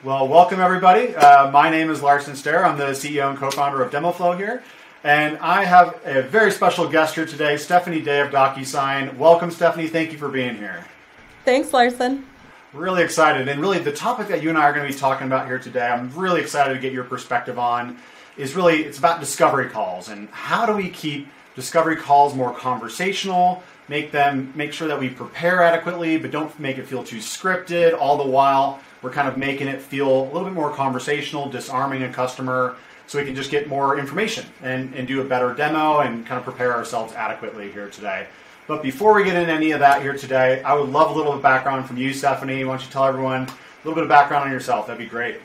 Well, welcome everybody. My name is Larson. I'm the CEO and co-founder of DemoFlow here. And I have a very special guest here today, Stephanie Day of DocuSign. Welcome, Stephanie. Thank you for being here. Thanks, Larson. Really excited. And really the topic that you and I are going to be talking about here today, I'm really excited to get your perspective on, it's about discovery calls. And how do we keep discovery calls more conversational, make sure that we prepare adequately, but don't make it feel too scripted. All the while, we're kind of making it feel a little bit more conversational, disarming a customer, so we can just get more information and do a better demo and kind of prepare ourselves adequately here today. But before we get into any of that here today, I would love a little bit of background from you, Stephanie. Why don't you tell everyone a little bit of background on yourself? That'd be great.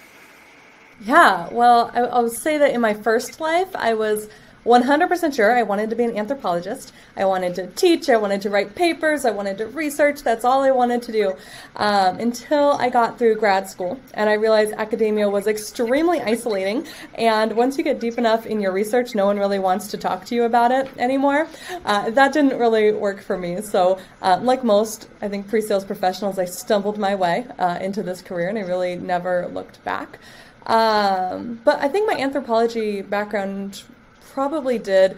Yeah, well, I would say that in my first life, I was 100% sure I wanted to be an anthropologist. I wanted to teach, I wanted to write papers, I wanted to research. That's all I wanted to do until I got through grad school. And I realized academia was extremely isolating. And once you get deep enough in your research, no one really wants to talk to you about it anymore. That didn't really work for me. So like most, I think, pre-sales professionals, I stumbled my way into this career and I really never looked back. But I think my anthropology background probably did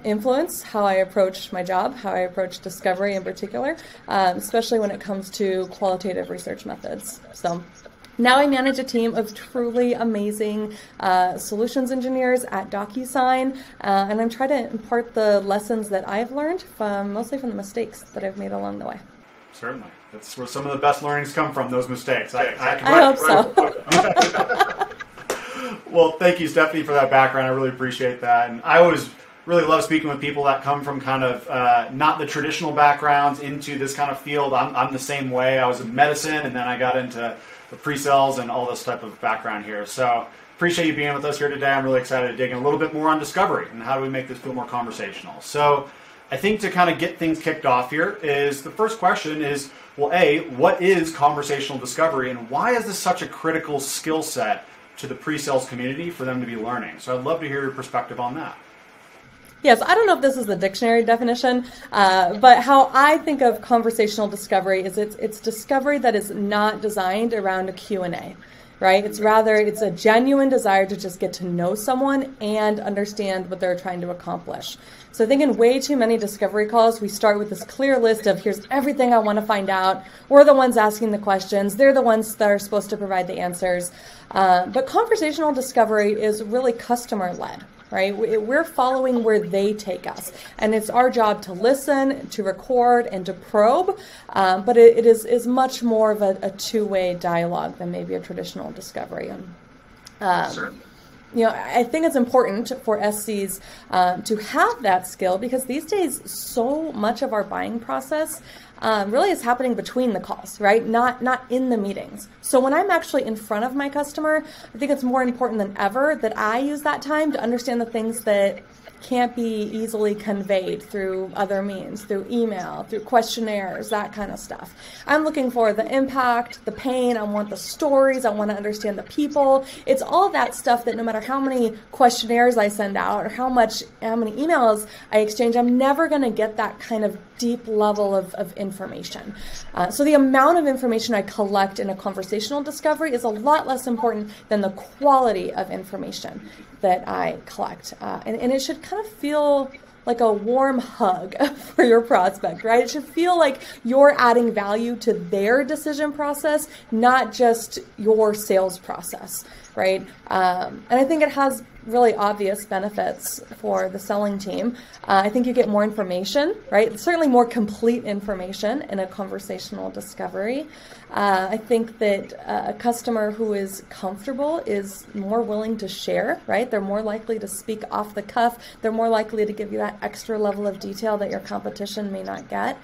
influence how I approach my job, how I approach discovery in particular, especially when it comes to qualitative research methods. So now I manage a team of truly amazing solutions engineers at DocuSign, and I'm trying to impart the lessons that I've learned mostly from the mistakes that I've made along the way. Certainly. That's where some of the best learnings come from, those mistakes. I hope so. Well, thank you, Stephanie, for that background. I really appreciate that. And I always really love speaking with people that come from kind of not the traditional backgrounds into this kind of field. I'm the same way. I was in medicine, and then I got into the pre-sales and all this type of background here. So appreciate you being with us here today. I'm really excited to dig in a little bit more on discovery and how do we make this feel more conversational. So I think to kind of get things kicked off here is the first question is, well, A, what is conversational discovery, and why is this such a critical skill set to the pre-sales community for them to be learning? So I'd love to hear your perspective on that. Yes, I don't know if this is the dictionary definition, but how I think of conversational discovery is it's discovery that is not designed around a Q&A, right? It's a genuine desire to just get to know someone and understand what they're trying to accomplish. So I think in way too many discovery calls, we start with this clear list of here's everything I want to find out. We're the ones asking the questions. They're the ones that are supposed to provide the answers. But conversational discovery is really customer-led, right? We're following where they take us. And it's our job to listen, to record, and to probe. But it is much more of a two-way dialogue than maybe a traditional discovery. Sure. I think it's important for SCs to have that skill because these days so much of our buying process really is happening between the calls, right? Not in the meetings. So when I'm actually in front of my customer, I think it's more important than ever that I use that time to understand the things that can't be easily conveyed through other means, through email, through questionnaires, that kind of stuff. I'm looking for the impact, the pain, I want the stories, I want to understand the people. It's all that stuff that no matter how many questionnaires I send out or how many emails I exchange, I'm never going to get that kind of deep level of information. So the amount of information I collect in a conversational discovery is a lot less important than the quality of information that I collect. And it should kind of feel like a warm hug for your prospect, right? It should feel like you're adding value to their decision process, not just your sales process, right? And I think it has really obvious benefits for the selling team. I think you get more information, right? Certainly more complete information in a conversational discovery. I think that a customer who is comfortable is more willing to share, right? They're more likely to speak off the cuff. They're more likely to give you that extra level of detail that your competition may not get.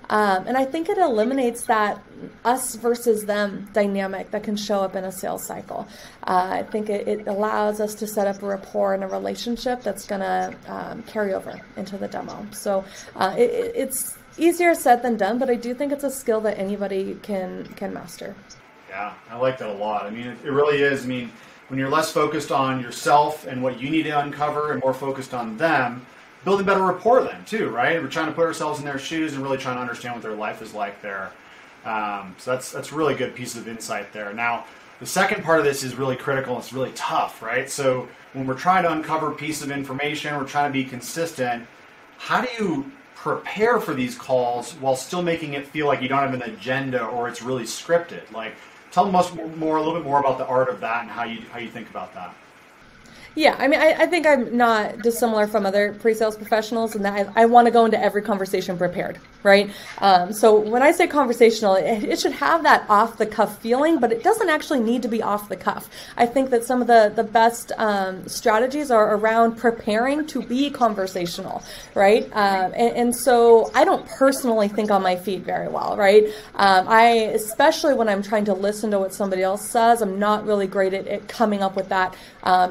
And I think it eliminates that us versus them dynamic that can show up in a sales cycle. I think it allows us to set up a rapport and a relationship that's going to carry over into the demo. So it's easier said than done, but I do think it's a skill that anybody can master. Yeah, I like that a lot. I mean, it really is. I mean, when you're less focused on yourself and what you need to uncover and more focused on them, building better rapport then too, right? We're trying to put ourselves in their shoes and really trying to understand what their life is like there. So that's a really good piece of insight there. Now, The second part of this is really critical and it's really tough, right? So when we're trying to uncover a piece of information, we're trying to be consistent, how do you prepare for these calls while still making it feel like you don't have an agenda or it's really scripted? Like, tell us a little bit more about the art of that and how you think about that. Yeah, I mean, I think I'm not dissimilar from other pre-sales professionals in that I want to go into every conversation prepared, right? So when I say conversational, it should have that off-the-cuff feeling, but it doesn't actually need to be off-the-cuff. I think that some of the best strategies are around preparing to be conversational, right? And so I don't personally think on my feet very well, right? Especially when I'm trying to listen to what somebody else says, I'm not really great at coming up with that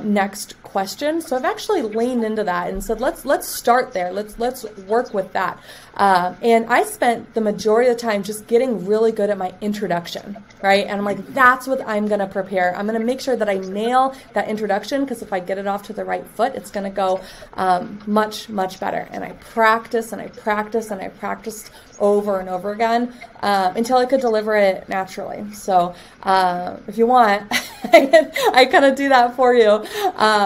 next question. So I've actually leaned into that and said, let's start there. Let's work with that. And I spent the majority of the time just getting really good at my introduction, right? And I'm like, that's what I'm going to prepare. I'm going to make sure that I nail that introduction, because if I get it off to the right foot, it's going to go much, much better. And I practice and I practice and I practiced over and over again until I could deliver it naturally. So if you want, I kind of do that for you.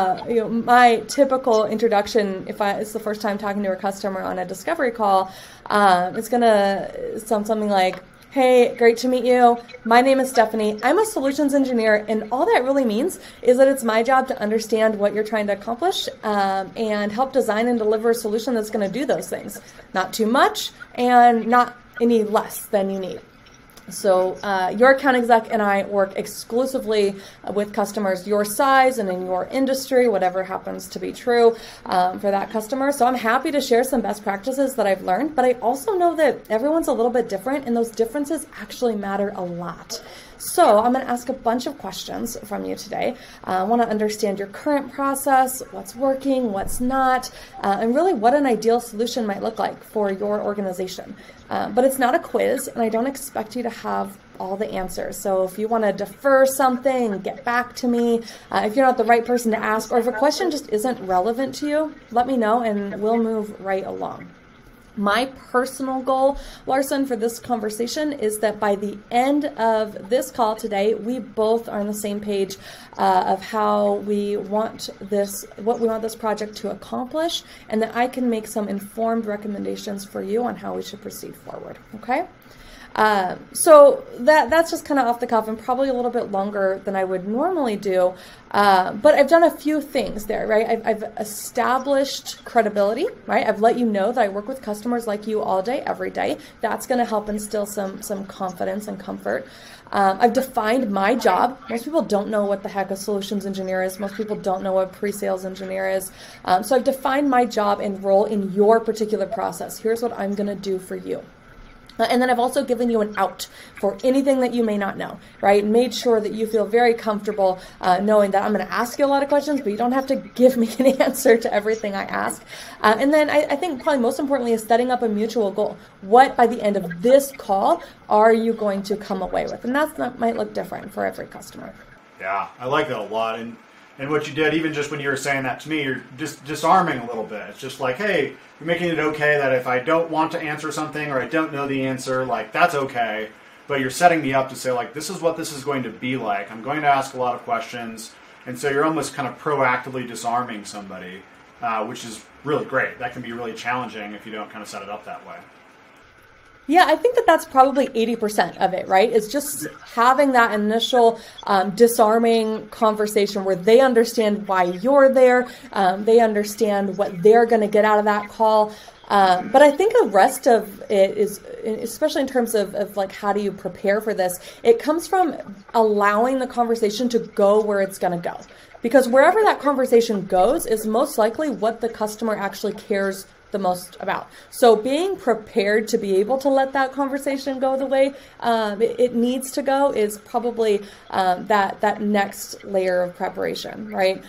My typical introduction, if it's the first time talking to a customer on a discovery call, it's going to sound something like, hey, great to meet you. My name is Stephanie. I'm a solutions engineer, and all that really means is that it's my job to understand what you're trying to accomplish and help design and deliver a solution that's going to do those things. Not too much and not any less than you need. So your account exec and I work exclusively with customers your size and in your industry, whatever happens to be true for that customer. So I'm happy to share some best practices that I've learned, but I also know that everyone's a little bit different, and those differences actually matter a lot. So I'm going to ask a bunch of questions from you today. I want to understand your current process, what's working, what's not, and really what an ideal solution might look like for your organization. But it's not a quiz, and I don't expect you to have all the answers. So if you want to defer something, get back to me. If you're not the right person to ask, or if a question just isn't relevant to you, let me know and we'll move right along. My personal goal, Larson, for this conversation is that by the end of this call today, we both are on the same page of how we want what we want this project to accomplish, and that I can make some informed recommendations for you on how we should proceed forward. Okay? So that's just kind of off the cuff and probably a little bit longer than I would normally do. But I've done a few things there, right? I've established credibility, right? I've let you know that I work with customers like you all day, every day. That's going to help instill some confidence and comfort. I've defined my job. Most people don't know what the heck a solutions engineer is. Most people don't know what a pre-sales engineer is. So I've defined my job and role in your particular process. Here's what I'm going to do for you. And then I've also given you an out for anything that you may not know, right? Made sure that you feel very comfortable knowing that I'm going to ask you a lot of questions, but you don't have to give me an answer to everything I ask. And then I think probably most importantly is setting up a mutual goal. What, by the end of this call, are you going to come away with? And that might look different for every customer. Yeah, I like that a lot. And what you did, even just when you were saying that to me, you're just disarming a little bit. It's just like, hey, you're making it okay that if I don't want to answer something or I don't know the answer, like, that's okay. But you're setting me up to say, like, this is what this is going to be like. I'm going to ask a lot of questions. And so you're almost kind of proactively disarming somebody, which is really great. That can be really challenging if you don't kind of set it up that way. Yeah, I think that's probably 80% of it, right? Is just having that initial disarming conversation where they understand why you're there, they understand what they're going to get out of that call. But I think the rest of it is, especially in terms of like how do you prepare for this, it comes from allowing the conversation to go where it's going to go. Because wherever that conversation goes is most likely what the customer actually cares the most about. So being prepared to be able to let that conversation go the way it needs to go is probably that next layer of preparation, right?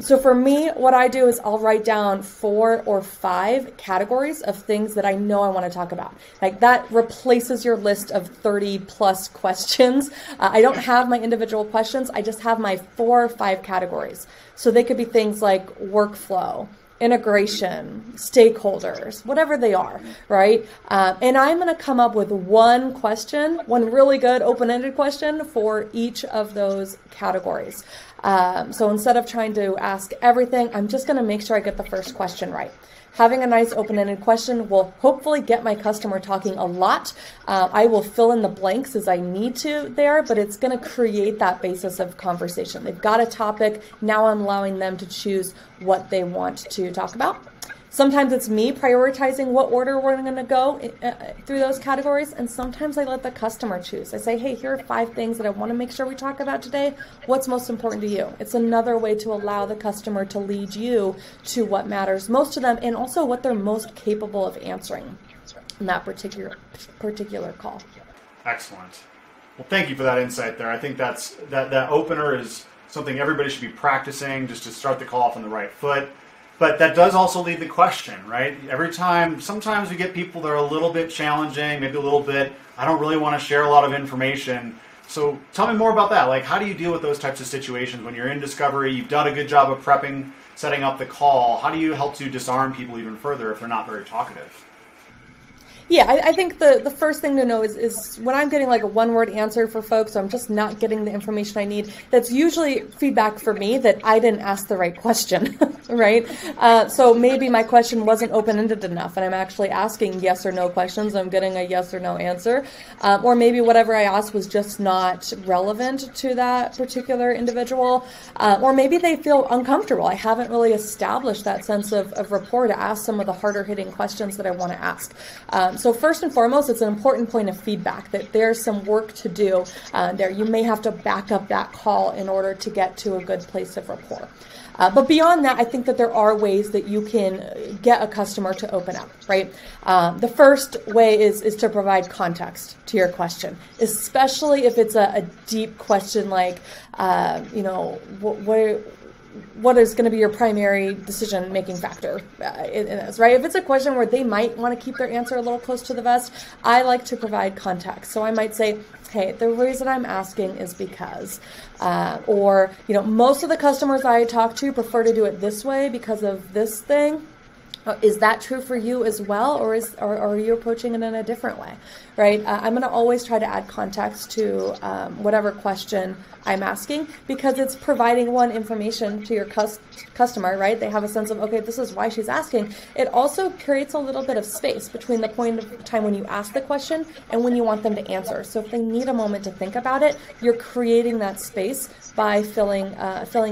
So for me, what I do is I'll write down 4 or 5 categories of things that I know I want to talk about. Like that replaces your list of 30 plus questions. I don't have my individual questions. I just have my 4 or 5 categories. So they could be things like workflow, integration, stakeholders, whatever they are, right? And I'm going to come up with one question, one really good open-ended question for each of those categories. So instead of trying to ask everything, I'm just going to make sure I get the first question right. Having a nice open-ended question will hopefully get my customer talking a lot. I will fill in the blanks as I need to there, but it's going to create that basis of conversation. They've got a topic. Now I'm allowing them to choose what they want to talk about. Sometimes it's me prioritizing what order we're going to go through those categories, and sometimes I let the customer choose. I say, hey, here are 5 things that I want to make sure we talk about today. What's most important to you? It's another way to allow the customer to lead you to what matters most to them and also what they're most capable of answering in that particular call. Excellent. Well, thank you for that insight there. I think that opener is something everybody should be practicing just to start the call off on the right foot. But that does also lead the question, right? Sometimes we get people that are a little bit challenging, maybe a little bit, I don't really want to share a lot of information. So tell me more about that. Like, how do you deal with those types of situations when you're in discovery, you've done a good job of prepping, setting up the call? How do you help to disarm people even further if they're not very talkative? Yeah, I think the first thing to know is when I'm getting like a one-word answer for folks, I'm just not getting the information I need. That's usually feedback for me that I didn't ask the right question, right? So maybe my question wasn't open-ended enough, and I'm actually asking yes or no questions. I'm getting a yes or no answer. Or maybe whatever I asked was just not relevant to that particular individual. Or maybe they feel uncomfortable. I haven't really established that sense of rapport to ask some of the harder-hitting questions that I want to ask. So first and foremost, it's an important point of feedback that there's some work to do there. You may have to back up that call in order to get to a good place of rapport. But beyond that, I think that there are ways that you can get a customer to open up, right? The first way is to provide context to your question, especially if it's a deep question like, what is going to be your primary decision-making factor in this, right? If it's a question where they might want to keep their answer a little close to the vest, I like to provide context. So I might say, hey, the reason I'm asking is because, or, most of the customers I talk to prefer to do it this way because of this thing. Is that true for you as well, or are you approaching it in a different way, right? I'm going to always try to add context to whatever question I'm asking because it's providing information to your customer, right? They have a sense of, okay, this is why she's asking. It also creates a little bit of space between the point of time when you ask the question and when you want them to answer. So if they need a moment to think about it, you're creating that space by filling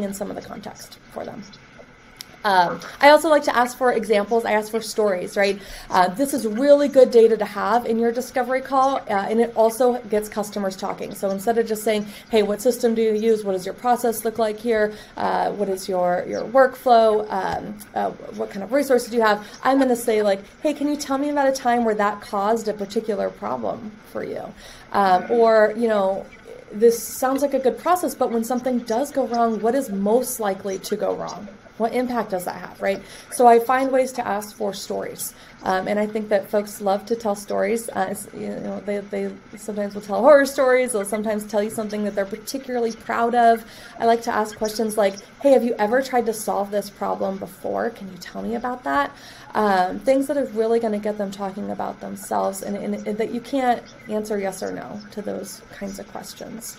in some of the context for them. I also like to ask for examples. I ask for stories, right? This is really good data to have in your discovery call, and it also gets customers talking. So instead of just saying, hey, what system do you use? What does your process look like here? What is your workflow? What kind of resources do you have? I'm going to say like, hey, can you tell me about a time where that caused a particular problem for you? This sounds like a good process, but when something does go wrong, what is most likely to go wrong? What impact does that have, right? So I find ways to ask for stories. And I think that folks love to tell stories. They sometimes will tell horror stories. They'll sometimes tell you something that they're particularly proud of. I like to ask questions like, hey, have you ever tried to solve this problem before? Can you tell me about that? Things that are really going to get them talking about themselves and that you can't answer yes or no to those kinds of questions.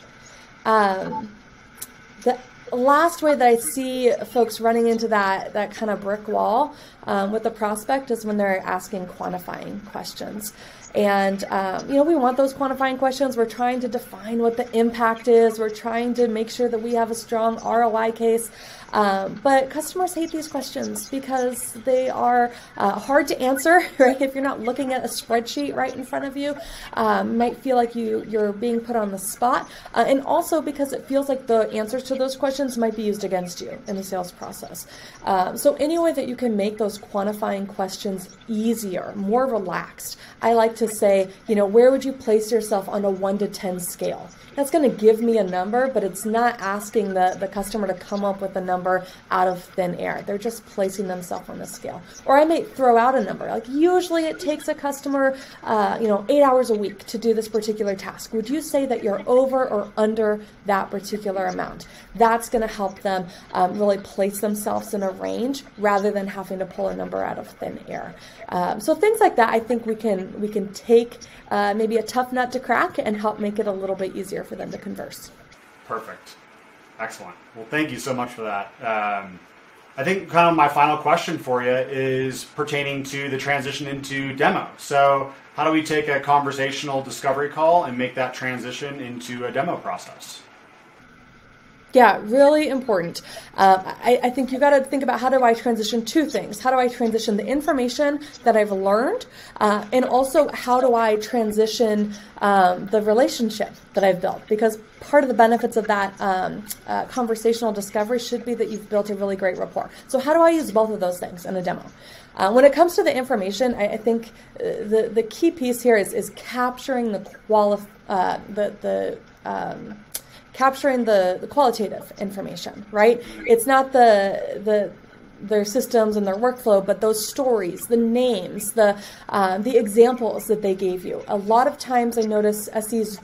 The last way that I see folks running into that kind of brick wall with the prospect is when they're asking quantifying questions. And, we want those quantifying questions. We're trying to define what the impact is. We're trying to make sure that we have a strong ROI case. But customers hate these questions because they are hard to answer, right? If you're not looking at a spreadsheet right in front of you, might feel like you're being put on the spot. And also because it feels like the answers to those questions might be used against you in the sales process. So any way that you can make those quantifying questions easier, more relaxed, I like to say, where would you place yourself on a 1 to 10 scale? That's going to give me a number, but it's not asking the customer to come up with a number number out of thin air. They're just placing themselves on the scale. Or I may throw out a number. Like usually it takes a customer, 8 hours a week to do this particular task. Would you say that you're over or under that particular amount? That's going to help them really place themselves in a range rather than having to pull a number out of thin air. So things like that, I think we can take maybe a tough nut to crack and help make it a little bit easier for them to converse. Perfect. Excellent. Well, thank you so much for that. I think kind of my final question for you is pertaining to the transition into demo. So how do we take a conversational discovery call and make that transition into a demo process? Yeah, really important. I think you got to think about, how do I transition two things? How do I transition the information that I've learned? And also, how do I transition the relationship that I've built? Because part of the benefits of that conversational discovery should be that you've built a really great rapport. So how do I use both of those things in a demo? When it comes to the information, I think the key piece here is capturing capturing the qualitative information, right? It's not their systems and their workflow, but those stories, the names, the examples that they gave you. A lot of times I notice SEs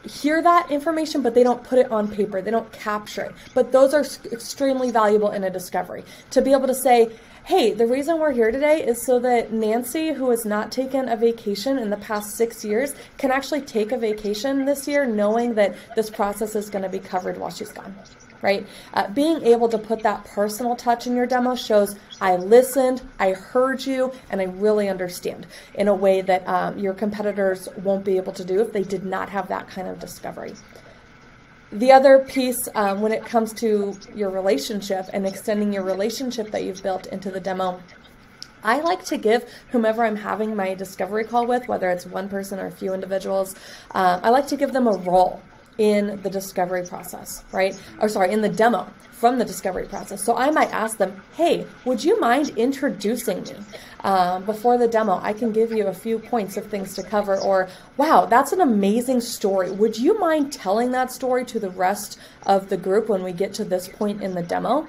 hear that information, but they don't put it on paper. They don't capture it. But those are extremely valuable in a discovery. To be able to say, hey, the reason we're here today is so that Nancy, who has not taken a vacation in the past 6 years, can actually take a vacation this year knowing that this process is going to be covered while she's gone, right? Being able to put that personal touch in your demo shows I listened, I heard you, and I really understand in a way that your competitors won't be able to do if they did not have that kind of discovery. The other piece, when it comes to your relationship and extending your relationship that you've built into the demo, I like to give whomever I'm having my discovery call with, whether it's one person or a few individuals, I like to give them a role in the discovery process, right? Or sorry, in the demo from the discovery process. So I might ask them, hey, would you mind introducing me? Before the demo, I can give you a few points of things to cover, or, wow, that's an amazing story. Would you mind telling that story to the rest of the group when we get to this point in the demo?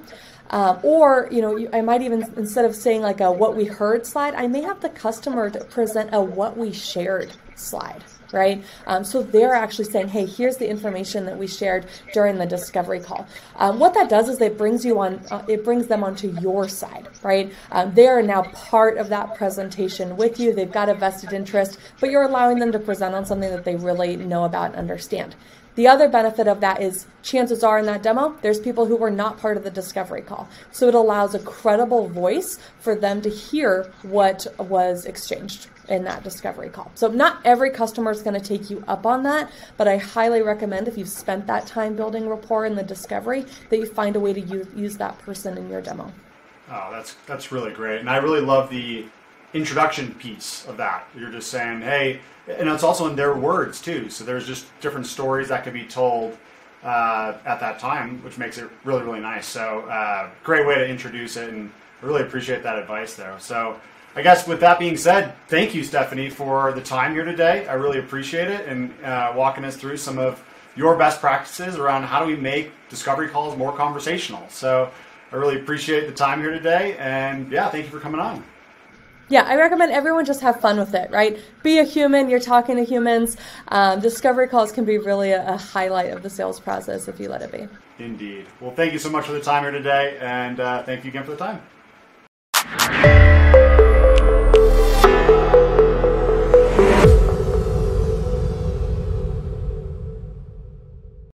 Or, I might even, instead of saying like a what we heard slide, I may have the customer to present a what we shared slide, right? So they're actually saying, hey, here's the information that we shared during the discovery call. What that does is it brings them onto your side, right? They are now part of that presentation with you. They've got a vested interest, but you're allowing them to present on something that they really know about and understand. The other benefit of that is chances are in that demo, there's people who were not part of the discovery call. So it allows a credible voice for them to hear what was exchanged in that discovery call. So not every customer is going to take you up on that, but I highly recommend, if you've spent that time building rapport in the discovery, that you find a way to use that person in your demo. Oh, that's really great. And I really love the introduction piece of that. You're just saying, hey, and it's also in their words too. So there's just different stories that can be told at that time, which makes it really, really nice. So great way to introduce it, and I really appreciate that advice there. So I guess with that being said, thank you, Stephanie, for the time here today. I really appreciate it, and walking us through some of your best practices around how do we make discovery calls more conversational. So I really appreciate the time here today, and yeah, thank you for coming on. Yeah, I recommend everyone just have fun with it, right? Be a human. You're talking to humans. Discovery calls can be really a highlight of the sales process if you let it be. Indeed. Well, thank you so much for the time here today, and thank you again for the time.